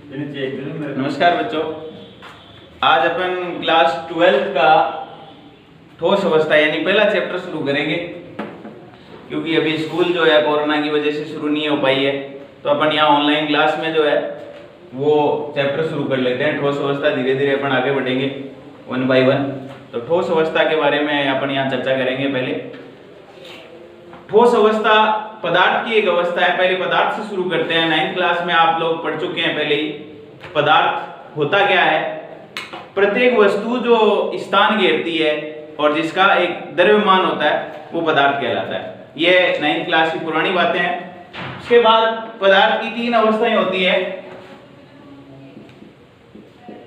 नमस्कार बच्चों, आज अपन क्लास 12 का ठोस अवस्था यानी पहला चैप्टर शुरू करेंगे। क्योंकि अभी स्कूल जो है कोरोना की वजह से शुरू नहीं हो पाई है, तो अपन यहाँ ऑनलाइन क्लास में जो है वो चैप्टर शुरू कर लेते हैं। ठोस अवस्था धीरे धीरे अपन आगे बढ़ेंगे 1 बाय 1। तो ठोस अवस्था के बारे में अपन यहाँ चर्चा करेंगे। पहले ठोस अवस्था पदार्थ की एक अवस्था है। पहले पदार्थ से शुरू करते हैं। 9th क्लास में आप लोग पढ़ चुके हैं पहले ही। पदार्थ होता क्या है? प्रत्येक वस्तु जो स्थान घेरती है और जिसका एक द्रव्यमान होता है वो पदार्थ कहलाता है। ये 9th क्लास की पुरानी बातें हैं। उसके बाद पदार्थ की 3 अवस्थाएं होती है,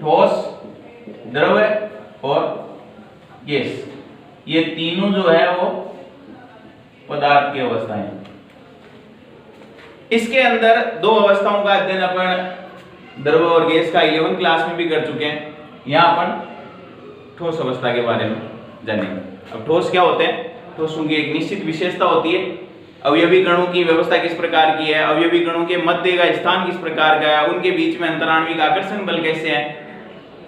ठोस, द्रव और गैस। ये तीनों जो है वो पदार्थ की अवस्थाएं। इसके अंदर 2 अवस्थाओं का अध्ययन अपन द्रव और गैस का 11th क्लास में भी कर चुके हैं। यहाँ अपन ठोस अवस्था के बारे में जानेंगे। अब ठोस क्या होते हैं? ठोसों की एक निश्चित विशेषता होती है। अवयवी कणों की व्यवस्था किस प्रकार की है, अवयवी कणों के मध्य का स्थान किस प्रकार का है, उनके बीच में अंतराण्विक आकर्षण बल कैसे है,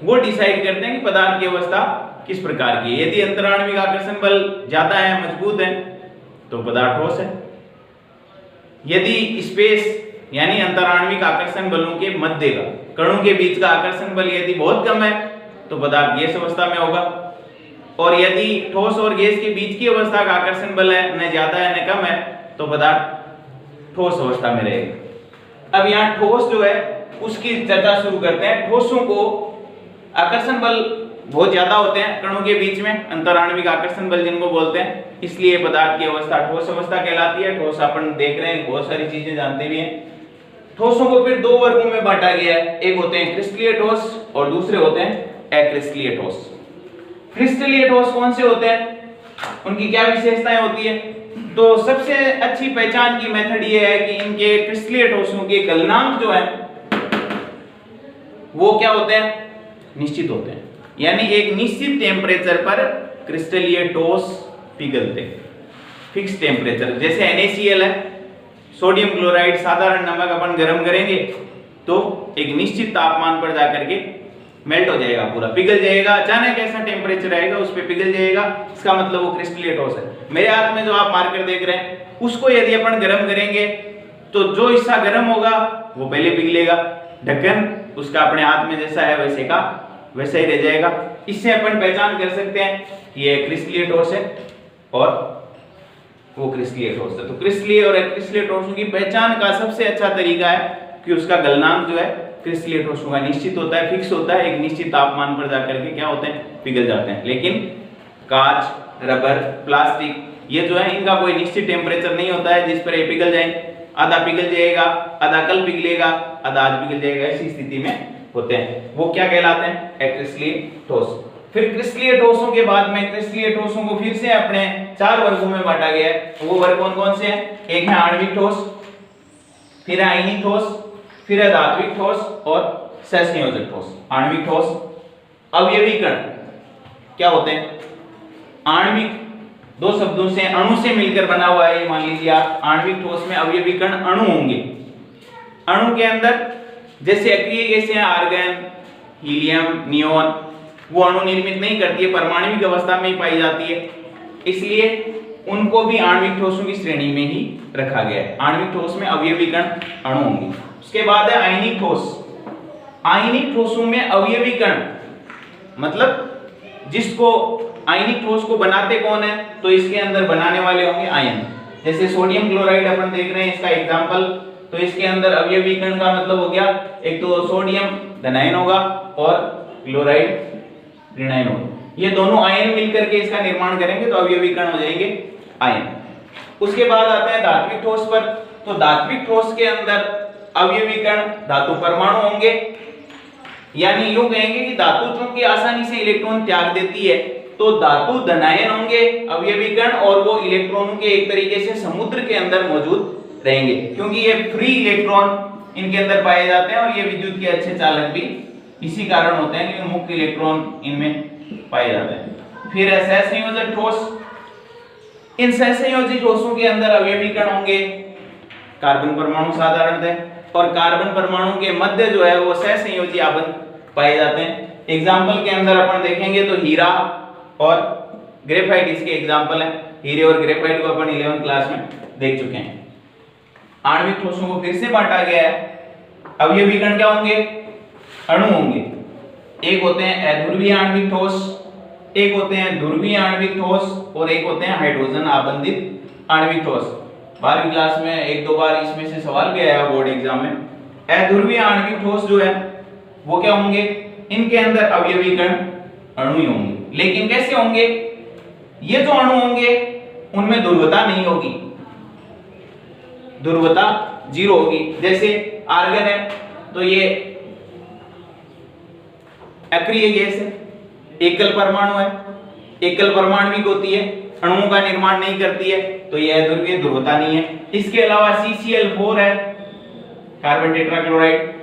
वो डिसाइड करते हैं कि पदार्थ की अवस्था किस प्रकार की है। यदि अंतराण्विक आकर्षण बल ज्यादा है, मजबूत है, तो पदार्थ ठोस है। यदि स्पेस यानी अंतराण्विक आकर्षण बलों के मध्य का, कणों के बीच का आकर्षण बल यदि बहुत कम है तो पदार्थ गैस अवस्था में होगा। और यदि ठोस और गैस के बीच की अवस्था का आकर्षण बल है, न ज्यादा है न कम है, तो पदार्थ ठोस अवस्था में रहेगा। अब यहाँ ठोस जो है उसकी चर्चा शुरू करते हैं। ठोसों को आकर्षण बल बहुत ज्यादा होते हैं कणों के बीच में, अंतराण्विक आकर्षण बल जिनको बोलते हैं, इसलिए पदार्थ की अवस्था ठोस अवस्था कहलाती है। ठोस अपन देख रहे हैं, बहुत सारी चीजें जानते भी हैं। ठोसों को फिर 2 वर्गों में बांटा गया है। एक होते हैं क्रिस्टलीय ठोस और दूसरे होते हैं अक्रिस्टलीय ठोस। क्रिस्टलीय ठोस कौन से होते हैं, उनकी क्या विशेषताएं होती है? तो सबसे अच्छी पहचान की मेथड ये है कि इनके क्रिस्टलीय ठोसों के गलनांक जो है वो क्या होते हैं? निश्चित होते हैं। यानी एक निश्चित टेम्परेचर पर क्रिस्टलीय ठोस पिघलते हैं, फिक्स टेम्परेचर। जैसे NaCl है, सोडियम क्लोराइड, साधारण नमक अपन गर्म करेंगे तो एक निश्चित तापमान पर जाकर के मेल्ट हो जाएगा, पूरा पिघल जाएगा। अचानक ऐसा टेम्परेचर आएगा उस पे पिघल जाएगा, इसका मतलब वो क्रिस्टलीय ठोस है। मेरे हाथ में जो आप मार्कर देख रहे हैं उसको यदि अपन गर्म करेंगे तो जो हिस्सा गर्म होगा वो पहले पिघलेगा, ढक्कन उसका अपने हाथ में जैसा है वैसे का वैसा ही रह जाएगा। इससे अपन पहचान कर सकते हैं कि ये क्रिस्टलीय ठोस है और वो क्रिस्टलीय ठोस है। तो क्रिस्टलीय और अक्रिस्टलीय ठोसों की पहचान का सबसे अच्छा तरीका है कि उसका गलनांक जो है क्रिस्टलीय ठोसों का निश्चित होता है, फिक्स होता है, एक निश्चित तापमान पर जाकर के क्या होते हैं? पिघल जाते हैं। लेकिन कांच, रबर, प्लास्टिक ये जो है इनका कोई निश्चित टेम्परेचर नहीं होता है जिस पर ये पिघल जाए। आधा पिघल जाएगा, आधा कल पिघलेगा, आधा आज पिघल जाएगा, ऐसी स्थिति में होते हैं। वो क्या कहलाते हैं? अक्रिस्टलीय ठोस। फिर क्रिस्टलीय ठोसों के बाद में क्रिस्टलीय ठोसों को फिर से अपने 4 वर्गों में बांटा गया है। वो वर्ग कौन कौन से हैं? एक है आणविक ठोस, फिर है आयनिक ठोस, फिर है धात्विक ठोस और सहसंयोजक ठोस। आणविक ठोस, अवयवी कण क्या होते हैं? आणविक 2 शब्दों से, अणु से मिलकर बना हुआ है। मान लीजिए आप आणविक ठोस में अवयवी कण अणु होंगे। अणु के अंदर जैसे अक्रिय गैसें हैं, आर्गन, हीलियम, नियोन, वो अणु निर्मित नहीं करती है, परमाणविक अवस्था में ही पाई जाती है, इसलिए उनको भी आणविक ठोसों की श्रेणी में ही रखा गया है। आणविक ठोस में अवयवी कण अणु होंगे। उसके बाद है आयनिक ठोस। आयनिक ठोसों में अवयवी कण मतलब जिसको आयनिक ठोस को बनाते कौन है, तो इसके अंदर बनाने वाले होंगे आयन। जैसे सोडियम क्लोराइड अपन देख रहे हैं, इसका एग्जांपल, तो इसके अंदर अवयवी कण का मतलब हो गया, एक तो सोडियम धनायन होगा और क्लोराइड ऋणायन होगा। ये दोनों आयन मिलकर के इसका निर्माण करेंगे तो अवयवी कण हो जाएंगे आयन। उसके बाद आता है धात्विक ठोस पर। तो धात्विक ठोस के अंदर अवयवी कण धातु परमाणु होंगे। यानी यूं कहेंगे कि धातु चूंकि आसानी से इलेक्ट्रॉन त्याग देती है तो धातु धनायन होंगे अवयवी कण, और वो इलेक्ट्रॉनों के एक तरीके से समुद्र के अंदर मौजूद रहेंगे, क्योंकि ये फ्री इलेक्ट्रॉन इनके अंदर पाए जाते हैं और ये विद्युत के अच्छे चालक भी इसी कारण होते हैं कि मुक्त इलेक्ट्रॉन इनमें पाए जाते हैं। फिर है सहसंयोजक ठोस। इन सहसंयोजी ठोसों के अंदर अवयवी कण होंगे, कार्बन परमाणु साधारणतः, और कार्बन परमाणु के मध्य जो है वो सहसंयोजी आबंध पाए जाते हैं। एग्जाम्पल के अंदर अपन देखेंगे तो हीरा और ग्रेफाइट इसके एग्जाम्पल हैं। हीरे और ग्रेफाइट को अपन 11th क्लास में देख चुके हैं। आणविक ठोसों को फिर से बांटा गया है। अवयवी कण क्या होंगे? अणु होंगे। एक होते हैं अध्रुवीय आणविक ठोस, एक होते हैं ध्रुवीय आणविक ठोस और एक होते हैं हाइड्रोजन आबंधित आणविक ठोस। 12वीं क्लास में एक दो बार इसमें से सवाल भी आया बोर्ड एग्जाम में। अध्रुवीय आणविक ठोस जो है वो क्या होंगे? इनके अंदर अवयवी कण अणु ही होंगे। लेकिन कैसे होंगे? ये जो अणु होंगे उनमें ध्रुवता नहीं होगी, ध्रुवता 0 होगी। जैसे आर्गन है तो ये अक्रिय गैस है, एकल परमाणु है, एकल परमाणुविक होती है, अणुओं का निर्माण नहीं करती है, तो यह अध्रुवीय, ध्रुवता नहीं है। इसके अलावा CCl4 है, कार्बन टेट्राक्लोराइड,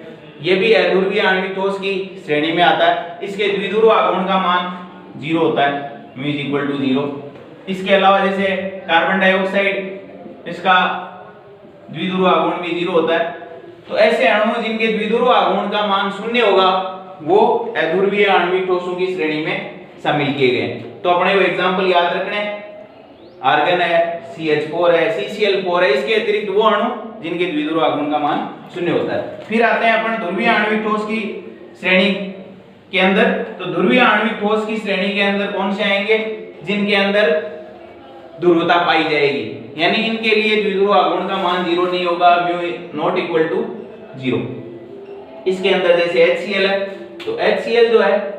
ये भी अध्रुवीय आणविक ठोस की श्रेणी में आता है। इसके द्विध्रुव आघूर्ण का मान 0 होता है, μ = 0। इसके अलावा जैसे कार्बन डाइऑक्साइड, इसका द्विध्रुव आघूर्ण भी 0 होता है। तो ऐसे अणु जिनके द्विध्रुव आघूर्ण का मान 0 होगा वो अध्रुवीय आणविक ठोसों की श्रेणी में शामिल किए गए हैं। तो अपने वो एग्जांपल याद रखने, आर्गन है, CH4 है, CCl4 है, इसके अतिरिक्त वो अणु जिनके द्विध्रुव आघूर्ण का मान 0 होता है। फिर आते हैं अपन ध्रुवीय आणविक ठोस की श्रेणी के अंदर। तो ध्रुवीय आणविक ठोस की श्रेणी के अंदर कौन से आएंगे? जिनके अंदर ध्रुवता पाई जाएगी, यानी इनके लिए द्विध्रुव आघूर्ण का मान 0 नहीं होगा, μ ≠ 0। इसके अंदर जैसे HCl है, तो HCl जो है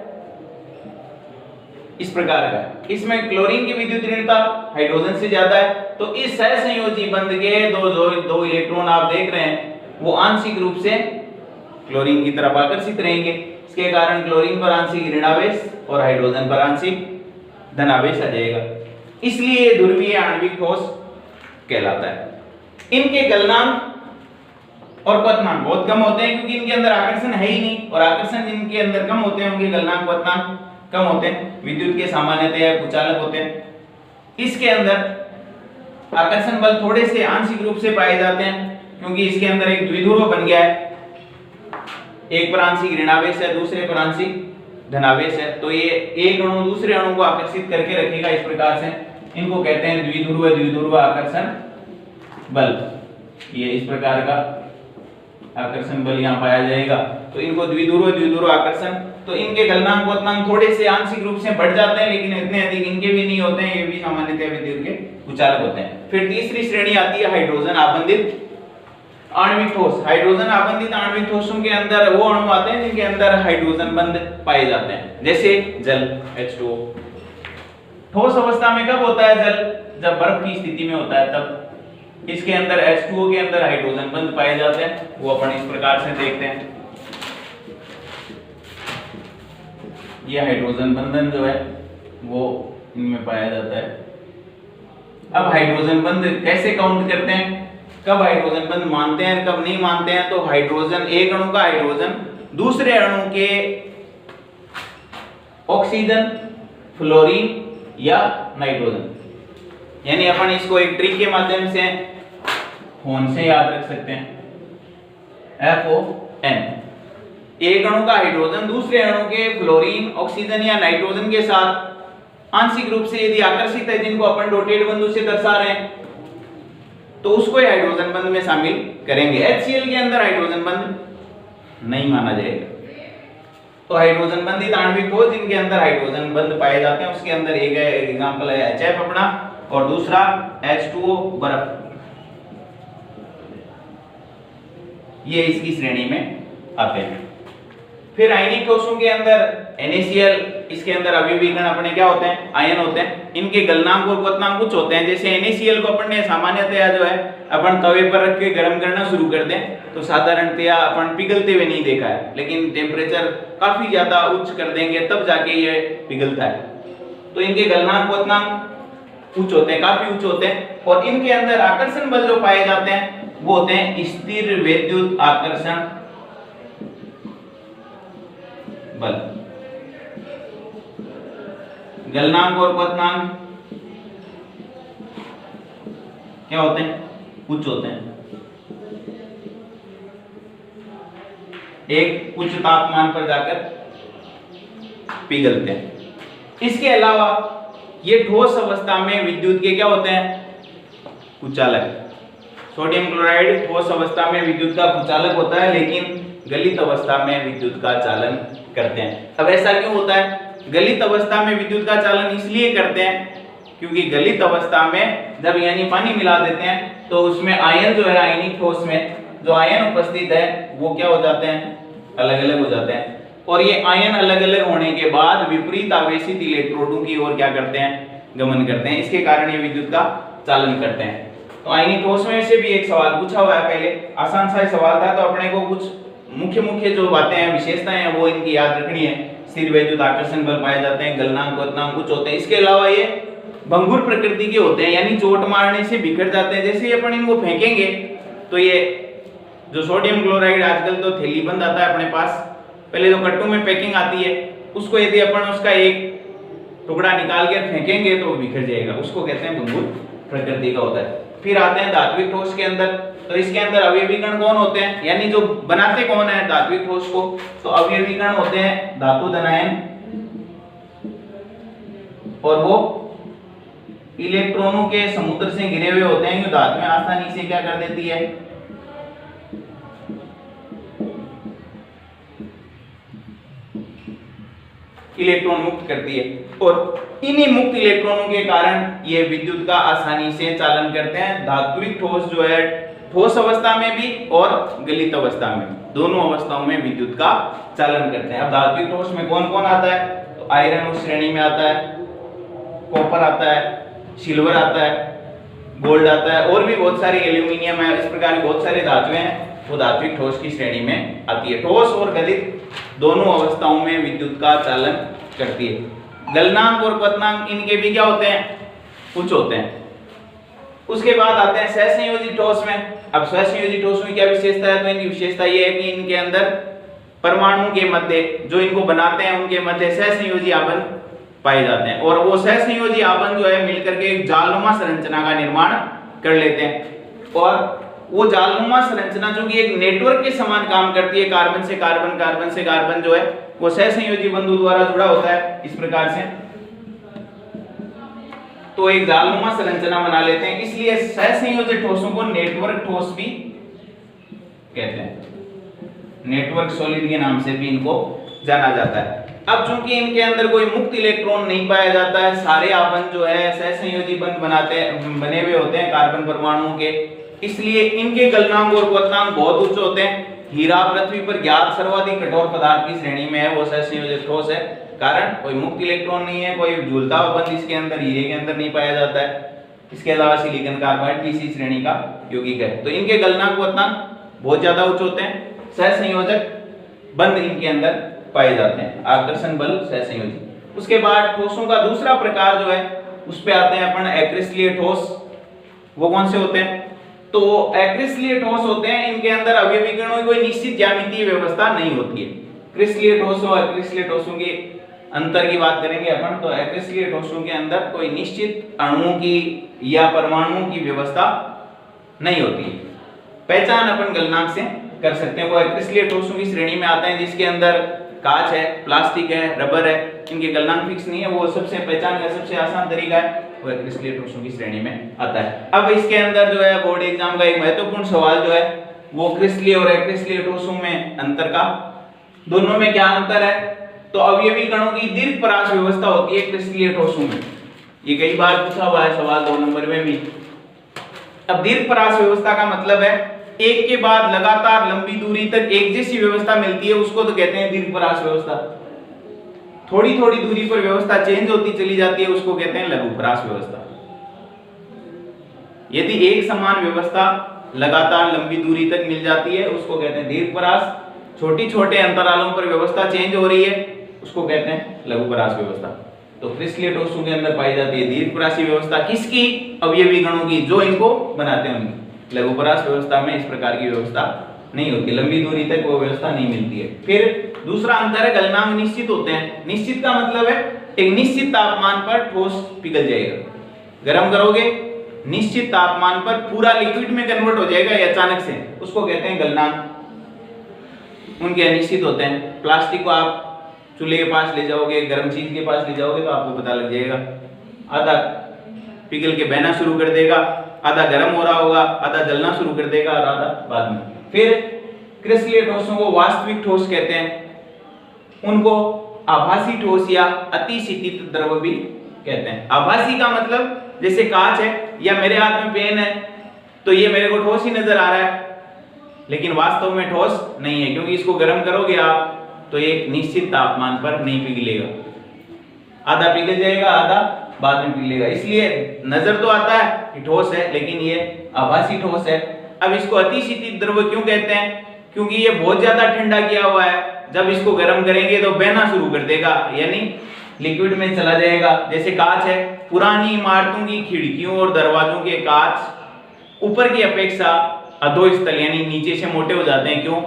इस प्रकार का, इसमें क्लोरीन की विद्युत ऋणता हाइड्रोजन से ज्यादा है, तो इस सहसंयोजी बंध के दो इलेक्ट्रॉन आप देख रहे हैं वो आंशिक रूप से क्लोरीन की तरफ आकर्षित रहेंगे। इसके कारण क्लोरीन पर आंशिक ऋणावेश और हाइड्रोजन पर आंशिक धनावेश आ जाएगा, इसलिए ध्रुवीय आणविक ठोस कहलाता है। इनके गलनांक और क्वथनांक बहुत कम होते हैं, क्योंकि इनके अंदर आकर्षण है ही नहीं, और आकर्षण जिनके अंदर कम होते हैं उनके गलनांक क्वथनांक कम होते हैं। विद्युत के सामान्यतया कुचालक होते हैं। इसके अंदर आकर्षण बल थोड़े से आंशिक रूप से पाए जाते हैं, क्योंकि इसके अंदर एक द्विध्रुव बन गया है, एक पर आंशिक ऋणावेश है, दूसरे पर आंशिक धनावेश है, तो ये एक अणु दूसरे अणु को आकर्षित करके रखेगा इस प्रकार से। इनको कहते हैं द्विध्रुव आकर्षण बल। ये इस प्रकार का आकर्षण बल यहाँ पाया जाएगा, तो इनको द्विध्रुव आकर्षण। तो इनके गलनांक क्वथनांक थोड़े से आंशिक रूप से बढ़ जाते हैं, लेकिन इतने अधिक इनके भी नहीं होते हैं, ये भी सामान्यतः विद्युत के कुचालक होते हैं। फिर तीसरी श्रेणी आती है हाइड्रोजन आबंधित आणविक ठोस। हाइड्रोजन आबंधित आणविक ठोसों के अंदर वो अणु आते हैं जिनके अंदर हाइड्रोजन बंध पाए जाते हैं, जैसे जल H2O। ठोस अवस्था में कब होता है जल? जब बर्फ की स्थिति में होता है तब। इसके अंदर H2O के अंदर हाइड्रोजन बंध पाए जाते हैं, वो अपन इस प्रकार से देखते हैं। ये हाइड्रोजन बंधन जो है वो इनमें पाया जाता है। अब हाइड्रोजन बंध कैसे काउंट करते हैं, कब हाइड्रोजन बंध मानते हैं कब नहीं मानते हैं? तो हाइड्रोजन, एक अणु का हाइड्रोजन दूसरे अणु के ऑक्सीजन, फ्लोरीन या नाइट्रोजन, यानी अपन इसको एक ट्रिक के माध्यम से फोन से याद रख सकते हैं। FON, एक अणु का हाइड्रोजन दूसरे अणु के फ्लोरीन, ऑक्सीजन या नाइट्रोजन के साथ आंशिक रूप से यदि आकर्षित है, जिनको अपन डॉटेड बिंदु से दर्शा रहे हैं, तो उसको हाइड्रोजन बंध में शामिल करेंगे। HCl के अंदर हाइड्रोजन बंध नहीं माना जाएगा। तो हाइड्रोजन बंधित आणविक ठोस जिनके अंदर हाइड्रोजन बंध पाए जाते हैं, उसके अंदर एक एग्जांपल है HF अपना, और दूसरा H2O बर्फ। ये इसकी श्रेणी में आते हैं। फिर आयनिक ठोसों के अंदर NaCl, इसके अंदर अवयवी कण अपने क्या होते हैं? आयन होते हैं। इनके गलनांक और क्वथनांक कुछ होते हैं, जैसे NaCl को अपन ने सामान्यतया जो है अपन तवे पर रख के गर्म करना शुरू कर दें तो साधारणतया अपन पिघलते हुए नहीं देखा है, लेकिन टेम्परेचर काफी ज्यादा उच्च कर देंगे तब जाके ये पिघलता है। तो इनके गलनांक क्वथनांक उच्च होते हैं, काफी उच्च होते हैं। और इनके अंदर आकर्षण बल जो पाए जाते हैं वो होते हैं स्थिर विद्युत आकर्षण बल। गलनांक और क्वथनांक क्या होते हैं? उच्च होते हैं। एक उच्च तापमान पर जाकर पिघलते हैं। इसके अलावा ये ठोस अवस्था में विद्युत के क्या होते हैं, कुचालक। सोडियम क्लोराइड ठोस अवस्था में विद्युत का कुचालक होता है, लेकिन गलित अवस्था में विद्युत का चालन करते हैं। अब ऐसा क्यों होता है? गलित अवस्था में विद्युत का चालन इसलिए करते हैं क्योंकि गलित अवस्था में जब यानी पानी मिला देते हैं तो उसमें आयन जो है, आयनिक ठोस में जो आयन उपस्थित है वो क्या हो जाते हैं, अलग अलग हो जाते हैं। और ये आयन अलग अलग होने के बाद विपरीत आवेशित इलेक्ट्रोडों की ओर क्या करते हैं, गमन करते हैं। इसके कारण ये विद्युत का चालन करते हैं। तो आयनिक ठोस में से भी एक सवाल पूछा हुआ है, पहले आसान सा सवाल था, तो अपने को कुछ मुख्य मुख्य जो बातें हैं, विशेषताएं हैं, वो इनकी याद रखनी है। स्थिर वैद्युत आकर्षण बल पाए जाते हैं, गलनांक क्वथनांक कुछ होते हैं। इसके अलावा ये भंगुर प्रकृति के होते हैं, यानी चोट मारने से बिखर जाते हैं। जैसे ही अपन इनको फेंकेंगे तो ये जो सोडियम क्लोराइड आजकल तो थैली बंद आता है अपने पास, पहले जो कट्टों में पैकिंग आती है उसको यदि अपन उसका एक टुकड़ा निकाल के फेंकेंगे तो वो बिखर जाएगा, उसको कहते हैं भंगुर प्रकृति का होता है। फिर आते हैं धात्विक ठोस के अंदर, तो इसके अंदर अवयवी कण कौन होते हैं, यानी जो बनाते कौन है धात्विक ठोस को, तो अवयवी कण होते हैं धातु धनायन, और वो इलेक्ट्रॉनों के समुद्र से घिरे हुए होते हैं, जो धातु में आसानी से क्या कर देती है, इलेक्ट्रॉन मुक्त करती है। और इन्हीं मुक्त इलेक्ट्रॉनों के कारण ये विद्युत का आसानी से चालन करते हैं। धात्विक ठोस जो है ठोस अवस्था में भी और गलित अवस्था में, दोनों अवस्थाओं में विद्युत का चालन करते हैं। अब धात्विक ठोस में कौन कौन आता है, तो आयरन उस श्रेणी में आता है, कॉपर आता है, सिल्वर आता है, गोल्ड आता है, और भी बहुत सारी, एल्यूमिनियम है, इस प्रकार की बहुत सारी धातुएं हैं, वो धात्विक ठोस की श्रेणी में आती है। ठोस और गलित दोनों अवस्थाओं में विद्युत का चालन करती है। गलनांक और क्वथनांक इनके भी क्या होते हैं, कुछ होते हैं। उसके बाद आते हैं सहसंयोजी ठोस में। अब सहसंयोजी ठोस में क्या विशेषता है, तो इनकी विशेषता ये है कि इनके अंदर परमाणु के मध्य जो इनको बनाते हैं उनके मध्य सहसंयोजी आबंध पाए जाते हैं, और वो सहसंयोजी आबंध जो है मिलकर के एक जालनुमा संरचना का निर्माण कर लेते हैं। और वो जालनुमा संरचना जो कि एक नेटवर्क के समान काम करती है, कार्बन से कार्बन, कार्बन से कार्बन जो है वो सहसंयोजी बंधु द्वारा जुड़ा होता है इस प्रकार से, तो एक जालनुमा संरचना बना लेते हैं। इसलिए सहसंयोजी ठोसों को नेटवर्क ठोस भी कहते हैं, नेटवर्क सॉलिड के नाम से भी इनको जाना जाता है। अब चूंकि इनके अंदर कोई मुक्त इलेक्ट्रॉन नहीं पाया जाता है, सारे आबंध जो है सहसंयोजी बंध बने हुए होते हैं कार्बन परमाणुओं के, इसलिए इनके गलनांक और क्वथनांक बहुत उच्च होते हैं। हीरा पृथ्वी पर ज्ञात सर्वाधिक कठोर पदार्थ की श्रेणी में है, वो सहसंयोजी ठोस है, कारण कोई मुक्त इलेक्ट्रॉन नहीं है, कोई झूलता हुआ बंध इसके अंदर, हीरे के अंदर नहीं पाया जाता है। इसके अलावा सिलिकॉन कार्बाइड तीसरी श्रेणी का यौगिक है, तो इनके गलनांक क्वथनांक बहुत ज्यादा उच्च होते हैं। सहसंयोजक बंध इनके अंदर पाए जाते हैं, आकर्षण बल सहसंयोजी। उसके बाद ठोसों का दूसरा प्रकार जो है उस पे आते हैं अपन एक्रिस्टलीय ठोस। वो कौन से होते हैं, तो एक्रिस्टलीय ठोस होते हैं, इनके अंदर अवयवी कणों की कोई निश्चित ज्यामितीय व्यवस्था नहीं होती है। क्रिस्टलीय ठोसों और एक्रिस्टलीय ठोसों के अंतर की बात करेंगे अपन, तो एक्रिस्टलीय ठोसों के अंदर कोई निश्चित अणुओं की या परमाणुओं की व्यवस्था नहीं होती है। पहचान अपन गलनांक से कर सकते हैं। वो एक्रिस्टलीय ठोसों की श्रेणी में आते हैं जिसके अंदर कांच है, प्लास्टिक है, रबर है, इनके गलनांक फिक्स नहीं है, वो सबसे पहचान का सबसे आसान तरीका है, वो क्रिस्टलीय ठोसों की श्रेणी में आता है। अब इसके अंदर जो है बोर्ड एग्जाम का एक महत्वपूर्ण सवाल जो है वो क्रिस्टलीय और एक्रिस्टलीय ठोसों में अंतर का, दोनों में क्या अंतर है, तो अवयवी कणों की दीर्घ परास व्यवस्था होती है क्रिस्टलीय ठोसों में, ये कई बार पूछा हुआ है सवाल 2 नंबर में भी। अब दीर्घ परास व्यवस्था का मतलब है एक के बाद लगातार लंबी दूरी तक एक जैसी व्यवस्था मिलती है, उसको तो कहते हैं दीर्घ परास व्यवस्था। थोड़ी थोड़ी दूरी पर व्यवस्था चेंज होती चली जाती है, उसको कहते हैं लघु परास व्यवस्था। यदि एक समान व्यवस्था लगातार लंबी दूरी तक मिल जाती है उसको कहते हैं दीर्घ परास। छोटी छोटे अंतरालों पर व्यवस्था चेंज हो रही है उसको कहते हैं लघु परास व्यवस्था। तो क्रिस्टलीय ठोसों के अंदर पाई जाती है दीर्घ परासी व्यवस्था, किसकी, अवयवी कणों की, जो इनको बनाते हैं उनकी। लघु परास व्यवस्था में इस प्रकार की व्यवस्था नहीं होती, लंबी दूरी तक वो व्यवस्था नहीं मिलती है। फिर दूसरा अंतर है गलनांक निश्चित होते हैं। निश्चित का मतलब है एक निश्चित तापमान पर ठोस पिघल जाएगा, गर्म करोगे निश्चित तापमान पर पूरा लिक्विड में कन्वर्ट हो जाएगा अचानक से, उसको कहते हैं गलनांक। उनके अनिश्चित होते हैं। प्लास्टिक को आप चूल्हे के पास ले जाओगे, गर्म चीज के पास ले जाओगे तो आपको पता लग जाएगा, आधा पिघल के बहना शुरू कर देगा, आधा गर्म हो रहा होगा, आधा जलना शुरू कर देगा और आधा बाद में। फिर क्रिस्टलीय ठोसों को वास्तविक ठोस कहते हैं, उनको आभासी ठोस या अतिशीतित द्रव भी कहते हैं। आभासी का मतलब जैसे कांच है या मेरे हाथ में पेन है तो ये मेरे को ठोस ही नजर आ रहा है, लेकिन वास्तव में ठोस नहीं है, क्योंकि इसको गर्म करोगे आप तो एक निश्चित तापमान पर नहीं पिघलेगा, आधा पिघल जाएगा, आधा बाद में पिघलेगा। इसलिए नजर तो आता है कि ठोस है, लेकिन ये आभासी ठोस है। अब इसको अतिशीतित द्रव क्यों कहते हैं? क्योंकि ये बहुत ज्यादा ठंडा किया हुआ है, जब इसको गर्म करेंगे तो बहना शुरू कर देगा, यानी लिक्विड में चला जाएगा। जैसे कांच है, पुरानी इमारतों की खिड़कियों और दरवाजों के कांच ऊपर की अपेक्षा अधोस्तल यानी नीचे से मोटे हो जाते हैं। क्यों?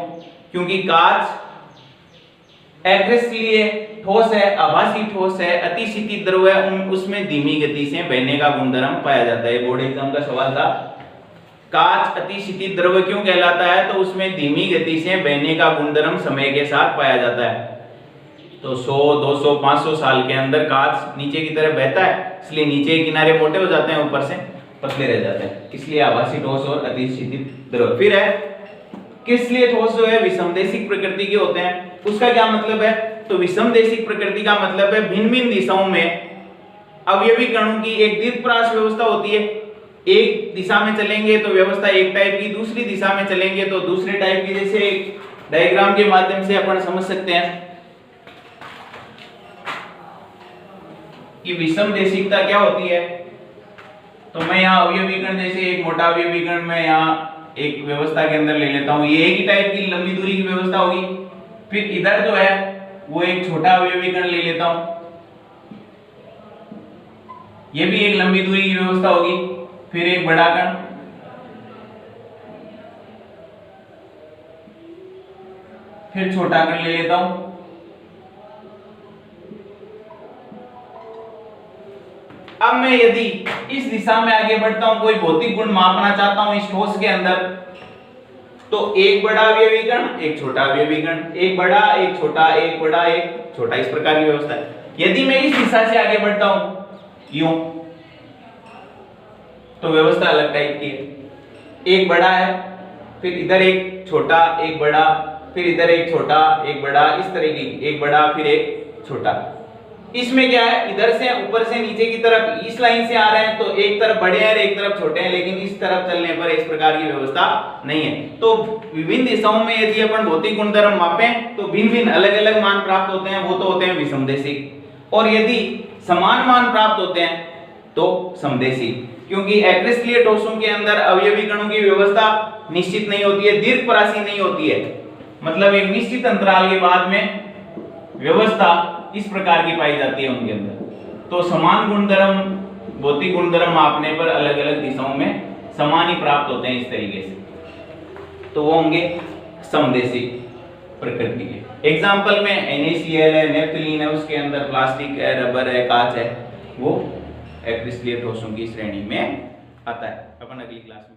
क्योंकि कांच अक्रिस्टलीय ठोस है, आभासी ठोस है, अतिशीतित द्रव है, उसमें धीमी गति से बहने का गुणधर्म पाया जाता है। बोर्ड एग्जाम का सवाल था, कांच अतिशीतित द्रव क्यों कहलाता है? तो उसमें धीमी गति से बहने का गुणधर्म समय के साथ पाया जाता है। तो 100, 200, 500 साल के अंदर कांच नीचे की तरफ बहता है, इसलिए नीचे के किनारे मोटे हो जाते हैं, ऊपर से पतले रह जाते हैं, इसलिए आभासी ठोस और अतिशीतित द्रव। फिर है क्रिस्टलीय ठोस जो है विषमदेशिक प्रकृति के होते हैं। उसका क्या मतलब है? तो विषमदेशिक प्रकृति का मतलब है भिन्न भिन्न दिशाओं में अवयवी कणों की एक दीर्घपरास व्यवस्था होती है। एक दिशा में चलेंगे तो व्यवस्था एक टाइप की, दूसरी दिशा में चलेंगे तो दूसरे टाइप की। जैसे एक डायग्राम के माध्यम से अपन समझ सकते हैं कि विषमदेशिकता क्या होती है। तो मैं यहाँ अवयवी कण, जैसे एक मोटा अवयवी कण मैं यहाँ एक व्यवस्था के अंदर ले लेता हूँ, ये एक ही टाइप की लंबी दूरी की व्यवस्था होगी। फिर इधर जो है वो एक छोटा अवयवी कण ले लेता हूं, ये भी एक लंबी दूरी की व्यवस्था होगी। फिर एक बड़ा कण, फिर छोटा कण ले लेता हूं। अब मैं यदि इस दिशा में आगे बढ़ता हूं, कोई भौतिक गुण मापना चाहता हूं इस ठोस के अंदर, तो एक बड़ा अवयवी कण, एक छोटा अवयवी कण, एक बड़ा, एक छोटा, एक बड़ा, एक छोटा, इस प्रकार की व्यवस्था है। यदि मैं इस दिशा से आगे बढ़ता हूं यूं, तो व्यवस्था अलग टाइप की है। एक बड़ा है, फिर इधर एक छोटा, एक बड़ा, फिर इधर एक छोटा, एक बड़ा, इस तरह की, एक बड़ा फिर एक छोटा। इसमें क्या है, इधर से ऊपर से नीचे की तरफ इस लाइन से आ रहे हैं तो एक तरफ बड़े हैं और एक तरफ छोटे हैं, लेकिन इस तरफ चलने पर इस प्रकार की व्यवस्था नहीं है। तो विभिन्न दिशाओं में यदि अपन भौतिक गुणधर्म मापें तो भिन्न भिन्न अलग अलग मान प्राप्त होते हैं, वो तो होते हैं विषमदेशिक। और यदि समान मान प्राप्त होते हैं तो समदेशी, क्योंकि अक्रिस्टलीय ठोसों के अंदर अवयवी कणों की व्यवस्था निश्चित नहीं होती है, दीर्घपरासी नहीं होती है, मतलब एक निश्चित अंतराल के बाद में व्यवस्था इस प्रकार की पाई जाती है उनके अंदर। तो समान गुणधर्म, भौतिक गुणधर्म मापने पर अलग अलग दिशाओं में समान ही प्राप्त होते हैं इस तरीके से, तो वो होंगे समदेशी प्रकृति के। एग्जाम्पल में NaCl है, नेफ्थलीन है, उसके अंदर प्लास्टिक है, रबर है, कांच है, वो अक्रिस्टलीय ठोसों की श्रेणी में आता है। अपन अगली क्लास